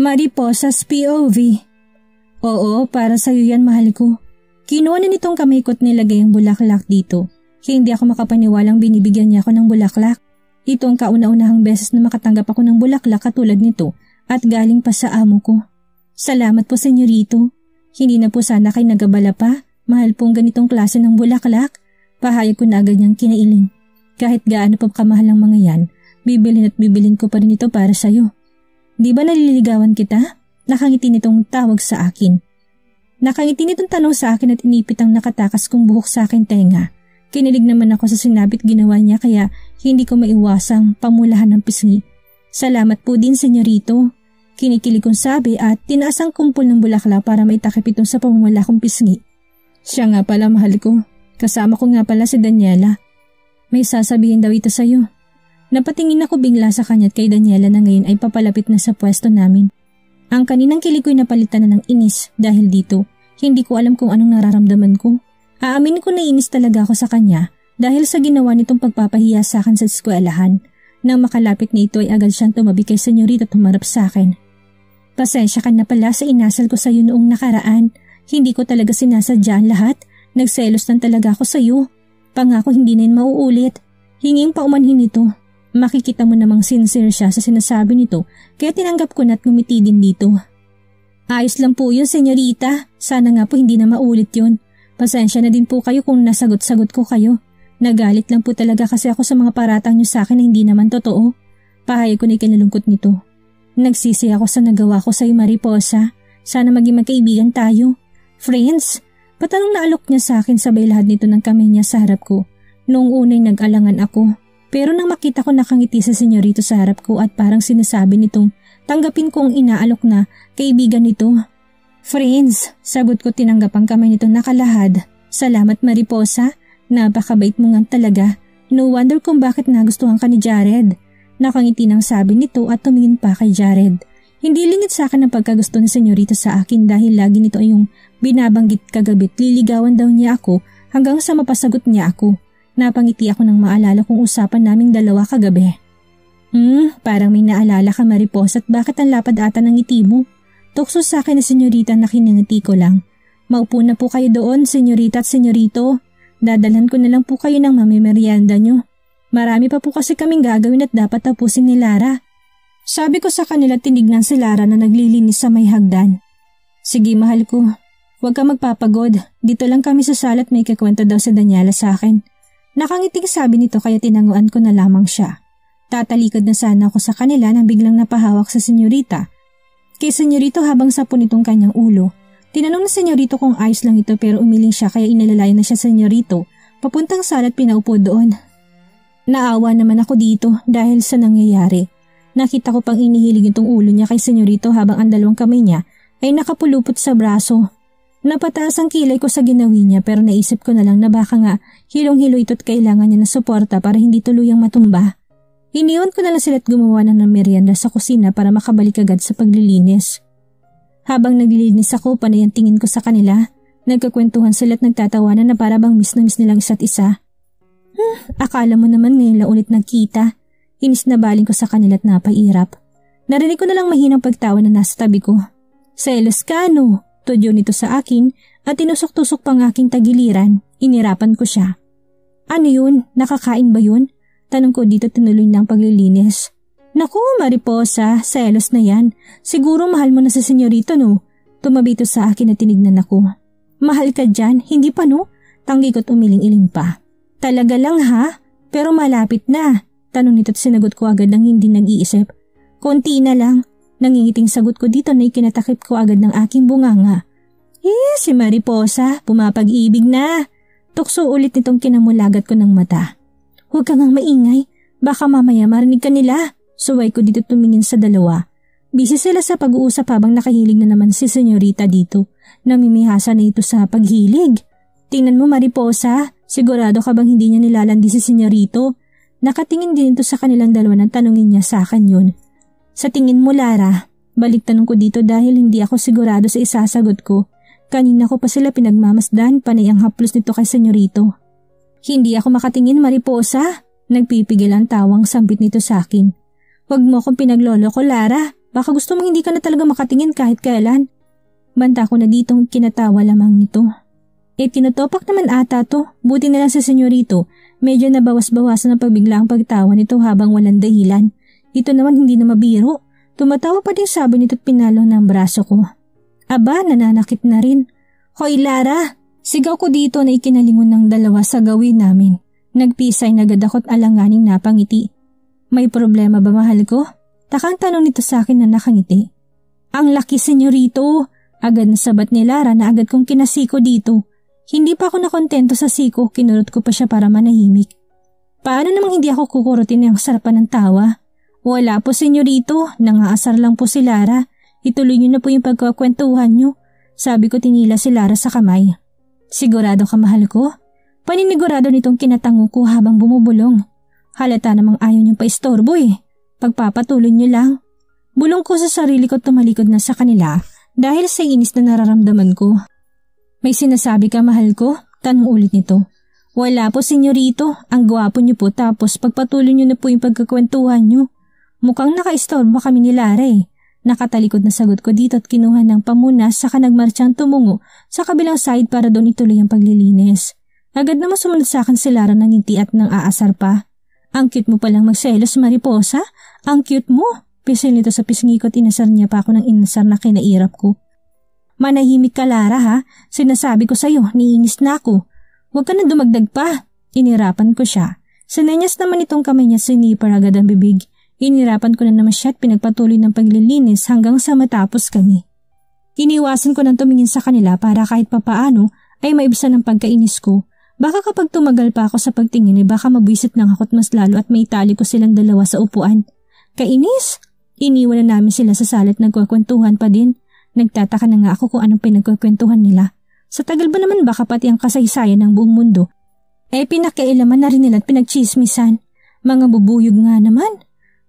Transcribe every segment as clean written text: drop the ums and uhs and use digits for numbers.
Mariposa's POV. Oo, para sa'yo yan, mahal ko. Kinuha na nitong kamay ko't nilagay ang bulaklak dito. Kaya hindi ako makapaniwalang binibigyan niya ako ng bulaklak. Ito ang kauna-unahang beses na makatanggap ako ng bulaklak katulad nito at galing pa sa amo ko. Salamat po, senyorito. Hindi na po sana kayo nagabala pa. Mahal pong ganitong klase ng bulaklak. Pahayag ko na agad niyang kinailing. Kahit gaano pa kamahal ang mga yan, bibilin at bibilin ko pa rin ito para sa'yo. Di ba naliligawan kita? Nakangiti nitong tawag sa akin. Nakangiti nitong tanong sa akin at inipit ang nakatakas kong buhok sa akin tenga. Kinilig naman ako sa sinabit ginawa niya kaya hindi ko maiwasang pamulahan ng pisngi. Salamat po din, senyorito. Kinikilig kong sabi at tinaas ang kumpol ng bulaklak para maitakip ito sa pamumula kong pisngi. Siya nga pala, mahal ko. Kasama ko nga pala si Daniela. May sasabihin daw ito sa'yo. Napatingin ako bigla sa kanya at kay Daniela na ngayon ay papalapit na sa pwesto namin. Ang kaninang kilig ko'y napalitan na ng inis dahil dito. Hindi ko alam kung anong nararamdaman ko. Aaminin ko na inis talaga ako sa kanya dahil sa ginawa nitong pagpapahiya sa akin sa eskwelahan. Nang makalapit na ito ay agad siyang tumabi kay senyorita at tumarap sa akin. Pasensya ka na pala sa inasal ko sa iyo noong nakaraan. Hindi ko talaga sinasadya ang lahat. Nagselos lang talaga ako sa iyo. Pangako hindi na yun mauulit. Hinging paumanhin ito. Makikita mo namang sincere siya sa sinasabi nito kaya tinanggap ko na at ngumiti din dito. Ayos lang po yun, senyorita. Sana nga po hindi na maulit yun. Pasensya na din po kayo kung nasagot-sagot ko kayo. Nagalit lang po talaga kasi ako sa mga paratang niyo sa akin na hindi naman totoo. Pahayag ko na ikinalungkot nito. Nagsisi ako sa nagawa ko sa iyo, Mariposa. Sana maging magkaibigan tayo. Friends? Patanong na alok niya sa akin sabay lahat nito ng kamay niya sa harap ko. Noong unay nag-alangan ako. Pero nang makita ko nakangiti sa senyorito sa harap ko at parang sinasabi nitong tanggapin kong inaalok na kaibigan nito. Friends, sagot ko tinanggap ang kamay nito nakalahad. Salamat, Mariposa. Napakabait mo nga talaga. No wonder kung bakit nagustuhan ka ni Jared. Nakangiti nang sabi nito at tumingin pa kay Jared. Hindi lingid sa akin ang pagkagusto ni senyorita sa akin dahil lagi nito ay yung binabanggit kagabit liligawan daw niya ako hanggang sa mapasagot niya ako. Napangiti ako nang maalala kong usapan naming dalawa kagabi. Parang may naalala ka, Mariposa, at bakit ang lapad ata ng ngiti mo? Tukso sa akin na senyorita na kinangiti ko lang. Maupo na po kayo doon, senyorita at senyorito. Dadalhan ko na lang po kayo ng mamimerienda nyo. Marami pa po kasi kaming gagawin at dapat tapusin ni Lara. Sabi ko sa kanila tinignan si Lara na naglilinis sa may hagdan. Sige, mahal ko. Huwag ka magpapagod. Dito lang kami sa salat may kakwento daw si Daniela sa akin. Nakangiting sabi nito kaya tinanguan ko na lamang siya. Tatalikod na sana ako sa kanila nang biglang napahawak sa senyorita. Kay senyorito habang sapon itong kanyang ulo. Tinanong na senyorito kung ayos lang ito pero umiling siya kaya inalalayan na siya senyorito. Papuntang salat pinaupo doon. Naawa naman ako dito dahil sa nangyayari. Nakita ko pang inihilig itong ulo niya kay senyorito habang ang dalawang kamay niya ay nakapulupot sa braso. Napataas ang kilay ko sa ginawi niya pero naisip ko na lang na baka nga hilong-hilo ito't kailangan niya ng suporta para hindi tuluyang matumba. Iniwan ko na lang sila't gumawa ng merienda sa kusina para makabalik agad sa paglilinis. Habang naglilinis ako, panay ang tingin ko sa kanila. Nagkakwentuhan sila't nagtatawanan na para bang miss na miss nilang isa't isa. Akala mo naman ngayon lang ulit nagkita. Inis na baling ko sa kanila't napairap. Narinig ko na lang mahinang pagtawa na nasa tabi ko. Selos ka, no? Tudyo nito sa akin at tinusok-tusok pang aking tagiliran. Inirapan ko siya. Ano yun? Nakakain ba yun? Tanong ko dito tinuloy ng paglilinis. Naku, Mariposa, selos na yan. Siguro mahal mo na sa senyorito, no? Tumabi ito sa akin at tinignan ako. Mahal ka dyan? Hindi pa, no? Tanggi ko't umiling-iling pa. Talaga lang, ha? Pero malapit na. Tanong nito't sinagot ko agad ng hindi nag-iisip. Konti na lang. Nangingiting sagot ko dito na ikinatakip ko agad ng aking bunganga. Si Mariposa, pumapag-ibig na. Tukso ulit nitong kinamulagat ko ng mata. Huwag kang maingay, baka mamaya marinig ka nila. Suway ko dito tumingin sa dalawa. Busy sila sa pag-uusap habang nakahilig na naman si senyorita dito. Namimihasa na ito sa paghilig. Tingnan mo, Mariposa, sigurado ka bang hindi niya nilalandi si senyorito? Nakatingin din ito sa kanilang dalawa nang tanungin niya sa akin yun. Sa tingin mo, Lara, balik tanong ko dito dahil hindi ako sigurado sa isasagot ko. Kanina ko pa sila pinagmamasdan, panay ang haplos nito kay senyorito. Hindi ako makatingin, Mariposa. Nagpipigil ang tawang sambit nito sa akin. Huwag mo akong pinagloloko, Lara. Baka gusto mong hindi ka na talaga makatingin kahit kailan. Banta ko na ditong kinatawa lamang nito. Tinutopak naman ata to. Buti na lang sa senyorito. Medyo nabawas-bawasan ang pagbiglaang pagtawa nito habang walang dahilan. Ito naman hindi na mabiro. Tumatawa pa din sabi nito at pinalo ng braso ko. Aba, nananakit na rin. Hoy Lara! Sigaw ko dito na ikinalingon ng dalawa sa gawin namin. Nagpisay na agad ako't alanganing napangiti. May problema ba mahal ko? Takang tanong nito sa akin na nakangiti. Ang laki senyorito! Agad na sabat ni Lara na agad kong kinasiko dito. Hindi pa ako nakontento sa siko, kinurot ko pa siya para manahimik. Paano namang hindi ako kukurutin ng sarapan ng tawa? Wala po senyorito, nangaasar lang po si Lara. Ituloy niyo na po yung pagkakwentuhan niyo. Sabi ko tinila si Lara sa kamay. Sigurado ka mahal ko? Paninigurado nitong kinatango ko habang bumubulong. Halata namang ayaw niyong paistorbo eh. Pagpapatuloy niyo lang. Bulong ko sa sarili ko tumalikod na sa kanila dahil sa inis na nararamdaman ko. May sinasabi ka mahal ko? Tanong ulit nito. Wala po senyorito, ang gwapo niyo po tapos pagpatuloy niyo na po yung pagkakwentuhan niyo. Mukhang nakaistorbo kami ni Lara eh. Nakatalikod na sagot ko dito at kinuha ng pamunas saka nagmartsang tumungo sa kabilang side para doon ituloy ang paglilinis. Agad naman sumunod sa akin si Lara ng ngiti at nang aasar pa. Ang cute mo palang magselos, Mariposa. Ang cute mo. Pisil nito sa pisngi ko at inasar niya pa ako ng inasar na kinairap ko. Manahimik ka Lara ha. Sinasabi ko sa'yo, niinis na ako. Huwag ka na dumagdag pa. Inirapan ko siya. Sinanyas naman itong kamay niya sinipar agad ang bibig. Inirapan ko na naman siya at pinagpatuloy ng paglilinis hanggang sa matapos kami. Iniwasan ko nang tumingin sa kanila para kahit papaano ay maibsan ang pagkainis ko. Baka kapag tumagal pa ako sa pagtingin ay baka mabwisit lang ako at mas lalo at maitali ko silang dalawa sa upuan. Kainis? Iniwan na namin sila sa sala at nagkukwentuhan pa din. Nagtataka na nga ako kung anong pinagkukwentuhan nila. Sa tagal ba naman baka pati ang kasaysayan ng buong mundo? Pinakailaman na rin nila at pinagchismisan. Mga bubuyog nga naman.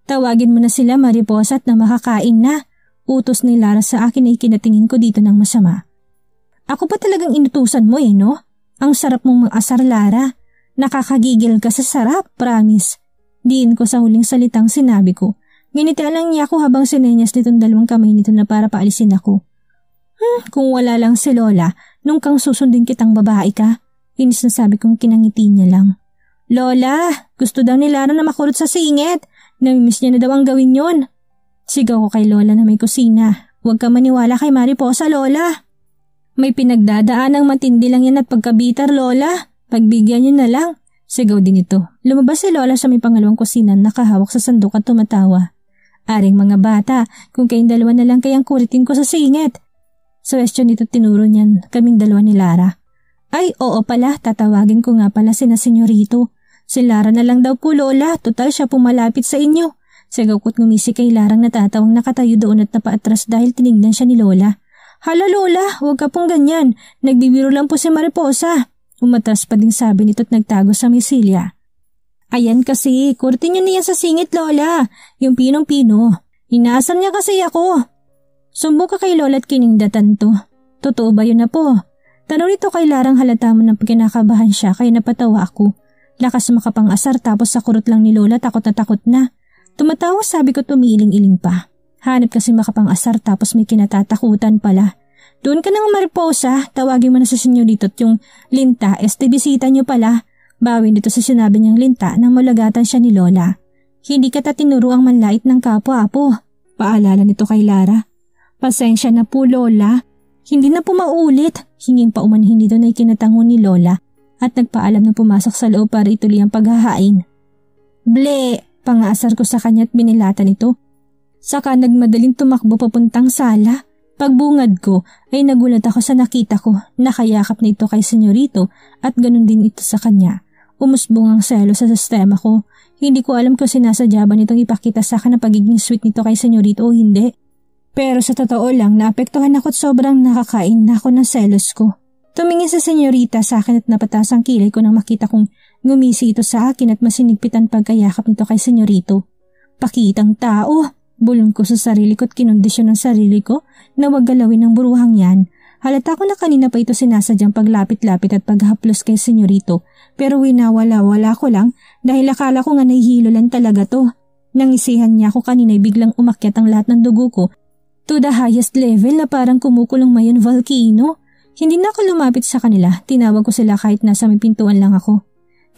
Tawagin mo na sila Mariposa at na makakain na. Utos ni Lara sa akin ay kinatingin ko dito ng masama. Ako pa talagang inutusan mo no? Ang sarap mong mag-asar Lara. Nakakagigil ka sa sarap, promise. Diin ko sa huling salitang sinabi ko. Nginitian lang niya ako habang sinenyas nitong dalawang kamay nito na para paalisin ako. Kung wala lang si Lola, nung kang susundin kitang babae ka. Inis na sabi kong kinangiti niya lang. Lola, gusto daw ni Lara na makurot sa singit. Namimiss niya na daw ang gawin yun. Sigaw ko kay Lola na may kusina. Huwag ka maniwala kay Mariposa, Lola. May pinagdadaan ng matindi lang yan at pagkabitar, Lola. Pagbigyan niyo na lang. Sigaw din ito. Lumabas si Lola sa may pangalawang kusina nakahawak sa sandok at tumatawa. Aring mga bata, kung kayong dalawa na lang kayang kuritin ko sa singit. Suwestyon dito tinuro niyan kaming dalawa ni Lara. Ay, oo pala, tatawagin ko nga pala sina senyorito. Si Lara na lang daw po Lola, total siya pumalapit sa inyo. Sigaw ko't ngumisi kay Larang natatawang nakatayo doon at napaatras dahil tinignan siya ni Lola. Hala Lola, huwag ka pong ganyan. Nagbibiro lang po si Mariposa. Umatras pa ding sabi nito at nagtago sa misilya. Ayan kasi, kurtin niyo niya sa singit Lola. Yung pinong-pino. Inaasar niya kasi ako. Sumbo ka kay Lola at kinindatan to. Totoo ba yun na po? Tanong nito kay Larang halata mo ng pagkinakabahan siya kaya napatawa ako. Lakas makapang-asar tapos sa kurot lang ni Lola takot na takot na. Tumatawa sabi ko tumiiling-iling pa. Hanap kasi makapang-asar tapos may kinatatakutan pala. Doon ka nang Mariposa, tawagin mo na sa senyorito at yung Linta, bisita niyo pala. Bawin dito sa sinabi niyang Linta nang malagatan siya ni Lola. Hindi ka tinuro ang manlait ng kapwa-apo. Paalala nito kay Lara. Pasensya na po Lola. Hindi na po maulit. Hinging pa umanhin dito na ikinatango ni Lola at nagpaalam na pumasok sa loob para ituloy ang paghahain. Ble! Pangaasar ko sa kanya at binilatan ito. Saka nagmadaling tumakbo papuntang sala. Pagbungad ko ay nagulat ako sa nakita ko. Nakayakap na ito kay senyorito at ganun din ito sa kanya. Umusbong ang selo sa sistema ko. Hindi ko alam kung sinasadya ba nitong ipakita sa akin na pagiging sweet nito kay senyorito o hindi. Pero sa totoo lang naapektuhan ako at sobrang nakakain na ako ng selos ko. Tumingin sa senyorita sa akin at napatas ang kilay ko nang makita kong ngumisi ito sa akin at masinigpitan pagkayakap nito kay senyorito. Pakitang tao! Bulong ko sa sarili ko at kinondisyon ng sarili ko na wag galawin ng buruhang yan. Halata ko na kanina pa ito sinasadyang paglapit-lapit at paghaplos kay senyorito pero winawala-wala ko lang dahil akala ko nga nahihilo lang talaga to. Nangisihan niya ako kanina ay biglang umakyat ang lahat ng dugo ko to the highest level na parang kumukulong mayon volcano. Hindi na ako lumapit sa kanila, tinawag ko sila kahit nasa may pintuan lang ako.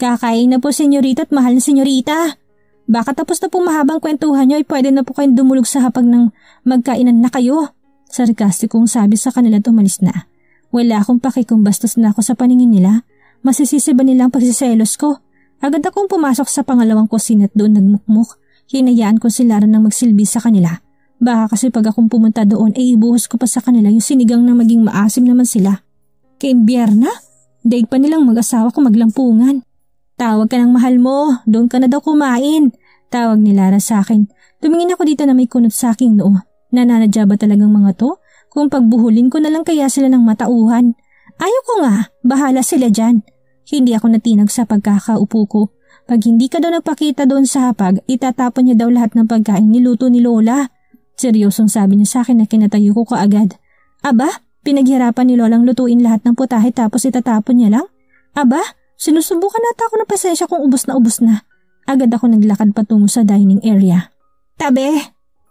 Kakain na po senyorita at mahal na senyorita. Baka tapos na po mahabang kwentuhan niyo ay pwede na po kayong dumulog sa hapag ng magkainan na kayo. Sarkastikong sabi sa kanila at umalis na. Wala akong paki kung bastos na ako sa paningin nila. Masisisi ba nilang pagsiselos ko? Agad akong pumasok sa pangalawang kusina at doon nagmukmuk. Hinayaan ko si Lara nang magsilbi sa kanila. Baka kasi pag akong pumunta doon ay ibuhos ko pa sa kanila yung sinigang na maging maasim naman sila. Kaimbiyerna, daig pa nilang mag-asawa ko maglampungan. Tawag ka ng mahal mo, doon ka na daw kumain. Tawag ni Lara sa akin. Tumingin ako dito na may kunot sa aking noo. Nananadya ba talagang mga to? Kung pagbuhulin ko na lang kaya sila ng matauhan. Ayaw ko nga, bahala sila dyan. Hindi ako natinag sa pagkakaupo ko. Pag hindi ka daw nagpakita doon sa hapag, itatapon niya daw lahat ng pagkain niluto ni Lola. Seryosong sabi niya sa akin na kinatayo ko kaagad. Aba, pinaghirapan ni Lolang lutuin lahat ng putahe tapos itatapon niya lang? Aba, sinusubukan nata ako ng pasensya kung ubos na. Agad ako naglakad patungo sa dining area. Tabi!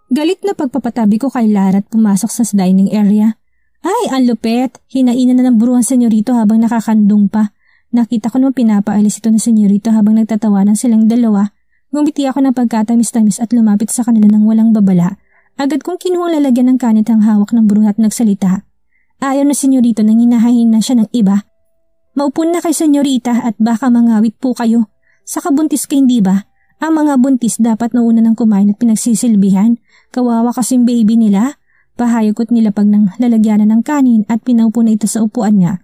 Galit na pagpapatabi ko kay Lara at pumasok sa dining area. Ay, ang lupet! Hinainan na ng buruan senyorito habang nakakandong pa. Nakita ko naman pinapaalis ito na senyorito habang nagtatawanan silang dalawa. Ngumiti ako ng pagkatamis-tamis at lumapit sa kanila ng walang babala. Agad kong kinuhang lalagyan ng kanit ang hawak ng buruhan at nagsalita. Ayaw na senyorito nang hinahain na siya ng iba. Maupo na kay senyorita at baka mangawit po kayo. Saka buntis ka hindi ba? Ang mga buntis dapat nauna ng kumain at pinagsisilbihan. Kawawa kasing baby nila. Pahayag nila pag nang lalagyanan ng kanin at pinaupo na ito sa upuan niya.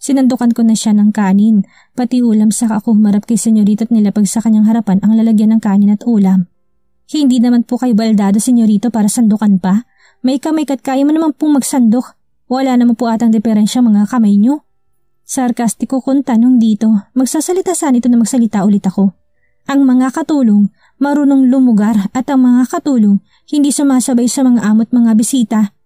Sinandukan ko na siya ng kanin, pati ulam saka ako humarap kay senyorito at nilapag sa kanyang harapan ang lalagyan ng kanin at ulam. Hindi naman po kayo baldado senyorito para sandukan pa. May kamay kat kaya mo naman pong magsandok. Wala naman po atang diferensya mga kamay nyo. Sarkastiko kong tanong dito, magsasalita saan ito na magsalita ulit ako. Ang mga katulong, marunong lumugar at ang mga katulong, hindi sumasabay sa mga amot mga bisita.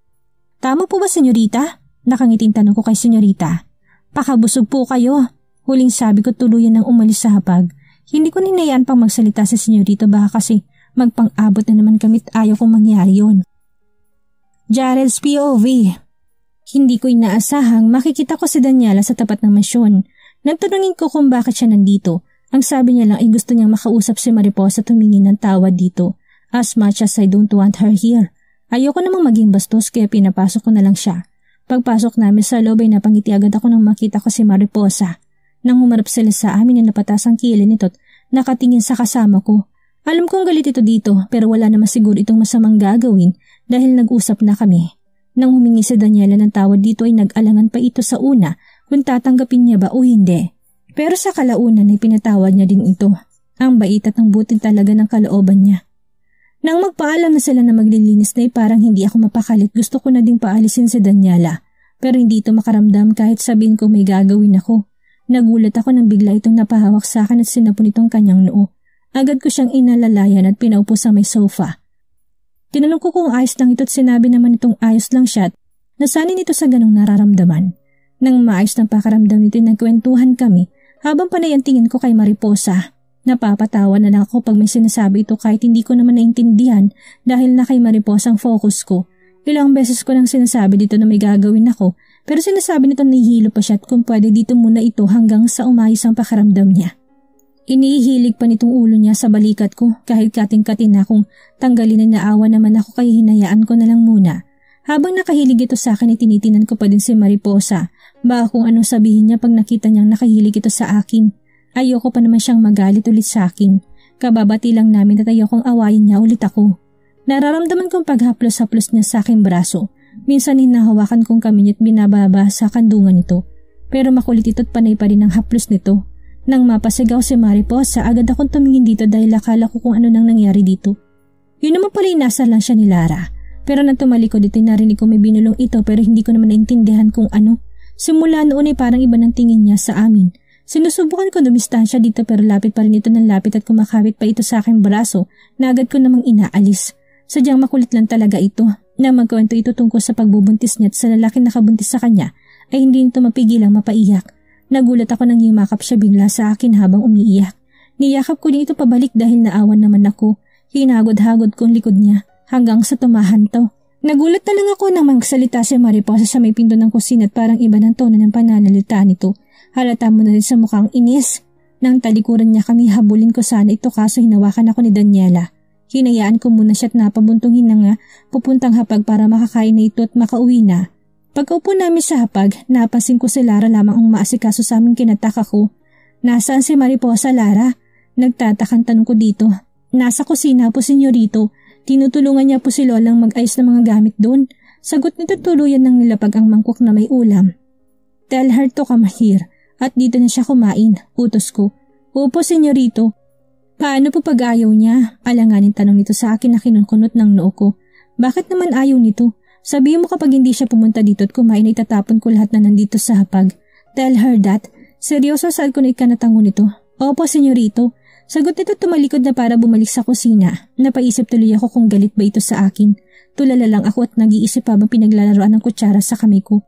Tama po ba senyorita? Nakangiting tanong ko kay senyorita. Pakabusog po kayo. Huling sabi ko tuluyan ng umalis sa hapag. Hindi ko ninayaan pang magsalita sa senyorito baka kasi magpang-abot na naman kami at ayaw kong mangyari yun. Jared's POV. Hindi ko inaasahang makikita ko si Daniela sa tapat ng mansyon. Nagtanungin ko kung bakit siya nandito. Ang sabi niya lang ay gusto niyang makausap si Mariposa at tumingin ng tawad dito. As much as I don't want her here. Ayoko namang maging bastos kaya pinapasok ko na lang siya. Pagpasok namin sa loob ay napangiti agad ako nang makita ko si Mariposa. Nang humarap sila sa amin ay napatas ang kilay nito at nakatingin sa kasama ko. Alam kong galit ito dito pero wala naman siguro itong masamang gagawin dahil nag-usap na kami. Nang humingi si Daniela ng tawad dito ay nag-alangan pa ito sa una kung tatanggapin niya ba o hindi. Pero sa kalaunan ay pinatawad niya din ito. Ang bait at ang buti talaga ng kalooban niya. Nang magpaalam na sila na maglilinis na parang hindi ako mapakalit gusto ko na ding paalisin si Daniela. Pero hindi ito makaramdam kahit sabihin ko may gagawin ako. Nagulat ako nang bigla itong napahawak sa akin at sinapon itong kanyang noo. Agad ko siyang inalalayan at pinaupo sa may sofa. Tinanong ko kung ayos lang ito at sinabi naman itong ayos lang siya at nasanin ito sa ganong nararamdaman. Nang maayos ng pakaramdam nito nagkwentuhan kami habang panay ang tingin ko kay Mariposa. Napapatawa na lang ako pag may sinasabi ito kahit hindi ko naman naintindihan dahil na kay Mariposa ang focus ko. Ilang beses ko nang sinasabi dito na may gagawin ako pero sinasabi nito na nahihilo pa siya at kung pwede dito muna ito hanggang sa umayos ang pakaramdam niya. Inihilig pa nitong ulo niya sa balikat ko kahit kating-katin na kung tanggalin na naawa naman ako kaya hinayaan ko na lang muna. Habang nakahilig ito sa akin ay tinitinan ko pa din si Mariposa baka kung anong sabihin niya pag nakita niyang nakahilig ito sa akin. Ayoko pa naman siyang magalit ulit sa akin. Kababati lang namin at ayokong awayin niya ulit ako. Nararamdaman kong paghaplos-haplos niya sa aking braso. Minsan hinahawakan kong kamay at binababa sa kandungan nito. Pero makulit ito't panay pa rin ang haplos nito. Nang mapasigaw si Mariposa, agad akong tumingin dito dahil akala ko kung ano nang nangyari dito. Yun naman pala inasal lang siya ni Lara. Pero nang tumalikod dito narinig ko may binulong ito pero hindi ko naman naintindihan kung ano. Simula noon ay parang iba ng tingin niya sa amin. Sinusubukan ko dumistansya dito pero lapit pa rin ito ng lapit at kumakawit pa ito sa aking braso na agad ko namang inaalis. Sadyang makulit lang talaga ito. Nang magkwento ito tungkol sa pagbubuntis niya at sa lalaking nakabuntis sa kanya ay hindi nito mapigilang mapaiyak. Nagulat ako nang yumakap siya bigla sa akin habang umiiyak. Niyakap ko din ito pabalik dahil naawan naman ako. Hinagod-hagod kong likod niya hanggang sa tumahan to. Nagulat na lang ako nang magsalita si Mariposa sa may pinto ng kusina at parang iba ng tono ng pananalita nito. Halata mo na rin sa mukhang inis. Nang talikuran niya kami, habulin ko sana ito kaso hinawakan ako ni Daniela. Hinayaan ko muna siya at napabuntong hinanga pupuntang hapag para makakain na ito at makauwi na. Pagkaupo namin sa hapag, napansin ko si Lara lamang ang maasikaso sa aming kinataka ko. Nasaan si Mariposa, Lara? Nagtatakang tanong ko dito. Nasa kusina po, senyorito. Tinutulungan niya po si Lolang mag-ayos ng mga gamit doon. Sagot nito tuluyan ng nilapag ang mangkok na may ulam. Tell her to come here. At dito na siya kumain, utos ko. Opo, senyorito. Paano po pag ayaw niya? Alanganin tanong nito sa akin na kinunkunot ng noo ko. Bakit naman ayaw nito? Sabihin mo kapag hindi siya pumunta dito at kumain ay itatapon ko lahat na nandito sa hapag. Tell her that. Seryoso saan ko na ikanatango nito? Opo, senyorito. Sagot nito tumalikod na para bumalik sa kusina. Napaisip tuloy ako kung galit ba ito sa akin. Tulala lang ako at nag-iisip habang pinaglalaroan ng kutsara sa kamay ko.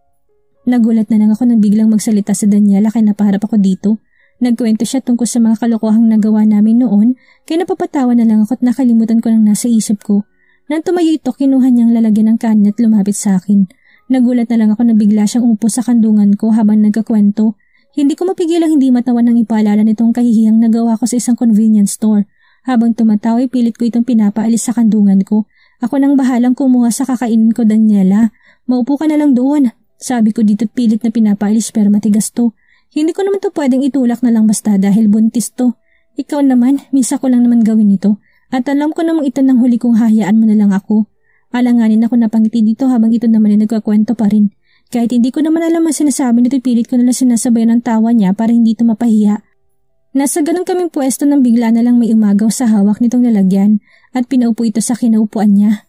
Nagulat na lang ako nang biglang magsalita sa Daniela kaya napaharap ako dito. Nagkwento siya tungkol sa mga kalokohang nagawa namin noon kaya napapatawa na lang ako at nakalimutan ko nang nasa isip ko. Nang tumayo ito, kinuha niyang lalagyan ng kanin at lumapit sa akin. Nagulat na lang ako na bigla siyang upo sa kandungan ko habang nagkakwento. Hindi ko mapigilang hindi matawan nang ipaalala nitong kahihiyang nagawa ko sa isang convenience store. Habang tumatawa, pilit ko itong pinapaalis sa kandungan ko. Ako nang bahalang kumuha sa kakainin ko, Daniela. Maupo ka na lang doon. Sabi ko dito't pilit na pinapaalis pero matigas to. Hindi ko naman to pwedeng itulak na lang basta dahil buntis to. Ikaw naman, misa ko lang naman gawin ito. At alam ko namang ito nang huli kong hahayaan mo na lang ako. Alanganin ako napangiti dito habang ito naman ay nagkakwento pa rin. Kahit hindi ko naman alam ang sinasabi nito, pilit ko na lang sinasabayan ng tawa niya para hindi ito mapahiya. Nasa ganun kaming pwesto nang bigla na lang may umagaw sa hawak nitong lalagyan at pinaupo ito sa kinaupuan niya.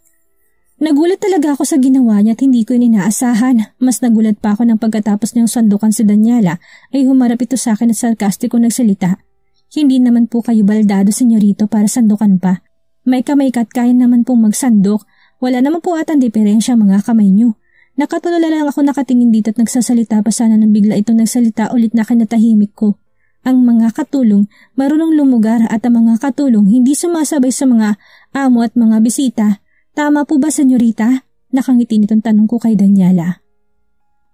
Nagulat talaga ako sa ginawa niya at hindi ko inaasahan. Mas nagulat pa ako nang pagkatapos niyang sandukan si Daniela ay humarap ito sa akin at sarkastiko nagsalita. Hindi naman po kayo baldado, senyorito, para sandukan pa. May kamay ka at kaya naman pong magsandok. Wala naman po atang diferensya mga kamay niyo. Nakatulala lang ako nakatingin dito at nagsasalita pa sana nang bigla ito nagsalita ulit na kinatahimik ko. Ang mga katulong marunong lumugar at ang mga katulong hindi sumasabay sa mga amo at mga bisita. Tama po ba, senyorita? Nakangiti nitong tanong ko kay Daniela.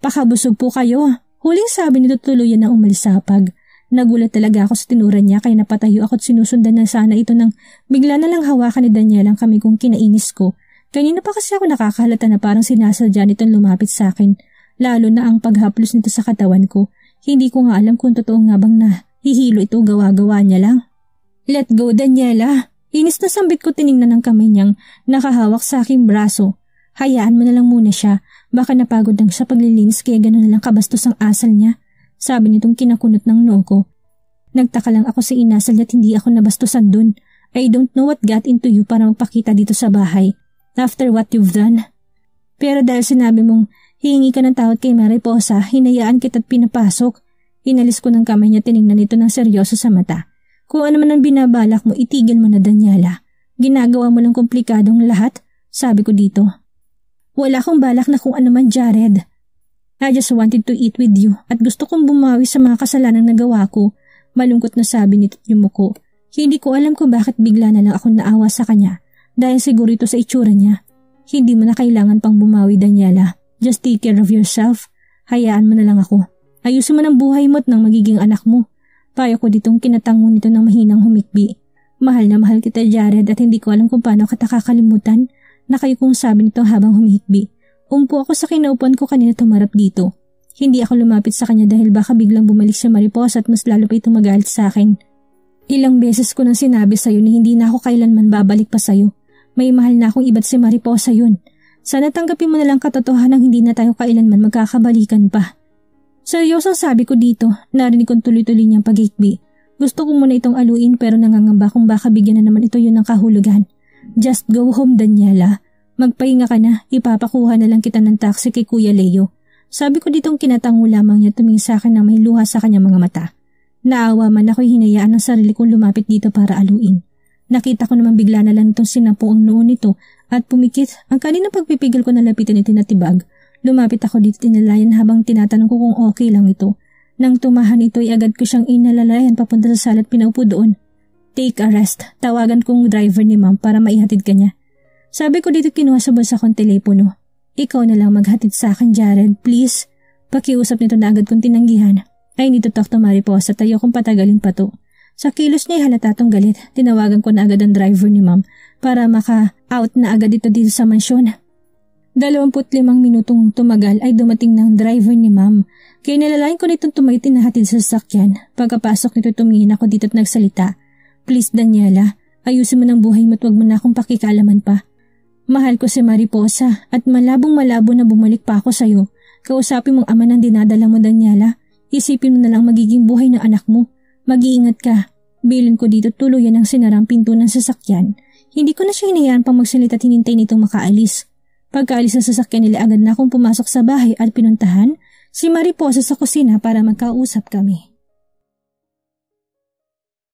Pakabusog po kayo. Huling sabi nito tuluyan na umalis sa hapag. Nagulat talaga ako sa tinura niya kaya napatayo ako at sinusundan na sana ito nang bigla na lang hawakan ni Daniela ang kamay kong kinainis ko. Kanina pa kasi ako nakakahalata na parang sinasadya nitong lumapit sa akin, lalo na ang paghaplos nito sa katawan ko. Hindi ko nga alam kung totoo nga bang hihilo ito gawa-gawa niya lang. Let go, Daniela. Inis na sambit ko tiningnan ng kamay niyang nakahawak sa aking braso. Hayaan mo na lang muna siya, baka napagod lang sa paglilinis kaya gano'n na lang kabastos ang asal niya. Sabi nitong kinakunot ng noo ko. Nagtaka lang ako sa inasal niya at hindi ako nabastusan dun. I don't know what got into you para magpakita dito sa bahay. After what you've done. Pero dahil sinabi mong hihingi ka ng tawad kay Mariposa, hinayaan kita't pinapasok. Inalis ko ng kamay niya, tiningnan ito ng seryoso sa mata. Kung ano man ang binabalak mo, itigil mo na, Daniela. Ginagawa mo lang komplikadong lahat, sabi ko dito. Wala akong balak na kung ano man, Jared. I just wanted to eat with you at gusto kong bumawi sa mga kasalanang nagawa ko. Malungkot na sabi nito't yumuko. Hindi ko alam kung bakit bigla na lang ako naawa sa kanya. Dahil siguro ito sa itsura niya. Hindi mo na kailangan pang bumawi, Daniela. Just take care of yourself. Hayaan mo na lang ako. Ayusin mo ng buhay mo at ng magiging anak mo. Payo ko ditong kinatango nito ng mahinang humikbi. Mahal na mahal kita, Jared, at hindi ko alam kung paano kita kakalimutan na kayo kong sabi nito habang humihikbi. Umpo ako sa kinaupuan ko kanina tumarap dito. Hindi ako lumapit sa kanya dahil baka biglang bumalik si Mariposa at mas lalo pa itong magalit sa akin. Ilang beses ko nang sinabi sa'yo na hindi na ako kailanman babalik pa sa'yo. May mahal na akong iba't si Mariposa yun. Sana tanggapin mo na lang katotohanan hindi na tayo kailanman magkakabalikan pa. Seryosong sabi ko dito, narinig kong tuloy-tuloy niyang pag-ikbi. Gusto ko muna itong aluin pero nangangamba kung baka bigyan na naman ito yun ng kahulugan. Just go home, Daniela. Magpahinga ka na, ipapakuha na lang kita ng taxi kay Kuya Leo. Sabi ko ditong kinatango lamang niya tumingin sa akin na may luha sa kanyang mga mata. Naawa man ako'y hinayaan ng sarili kong lumapit dito para aluin. Nakita ko naman bigla na lang itong sinapo ang noon nito at pumikit. Ang kanina pagpipigil ko na lapitan ito na tibag. Lumapit ako dito tinalayan habang tinatanong ko kung okay lang ito. Nang tumahan ito ay agad ko siyang inalalayan papunta sa sala at pinaupo doon. Take a rest. Tawagan kong driver ni ma'am para maihatid ka niya. Sabi ko dito kinuha sa bulsa kong telepono. Ikaw na lang maghatid sa akin, Jared, please. Pakiusap nito na agad kong tinanggihan. I need to talk to Mariposa, tayo kung patagalin pa to. Sa kilos niya halata tong galit. Tinawagan ko na agad ang driver ni ma'am para maka-out na agad dito sa mansyon. 25 minutong tumagal ay dumating ng driver ni ma'am. Kaya nilalain ko nitong tumayot inahatid sa sasakyan. Pagkapasok nito tumingin ako dito at nagsalita. Please Daniela, ayusin mo ng buhay mo at huwag mo na akong pakikalaman pa. Mahal ko si Mariposa at malabong-malabo na bumalik pa ako sa'yo. Kausapin mong ama ng dinadala mo, Daniela. Isipin mo na lang magiging buhay ng anak mo. Mag-iingat ka. Bilin ko dito tuluyan ang sinarang pinto ng sasakyan. Hindi ko na siya hinayaan pang magsalita at hinintay nitong makaalis. Pagkaalis ng sasakyan nila agad na akong pumasok sa bahay at pinuntahan si Mariposa sa kusina para magkausap kami.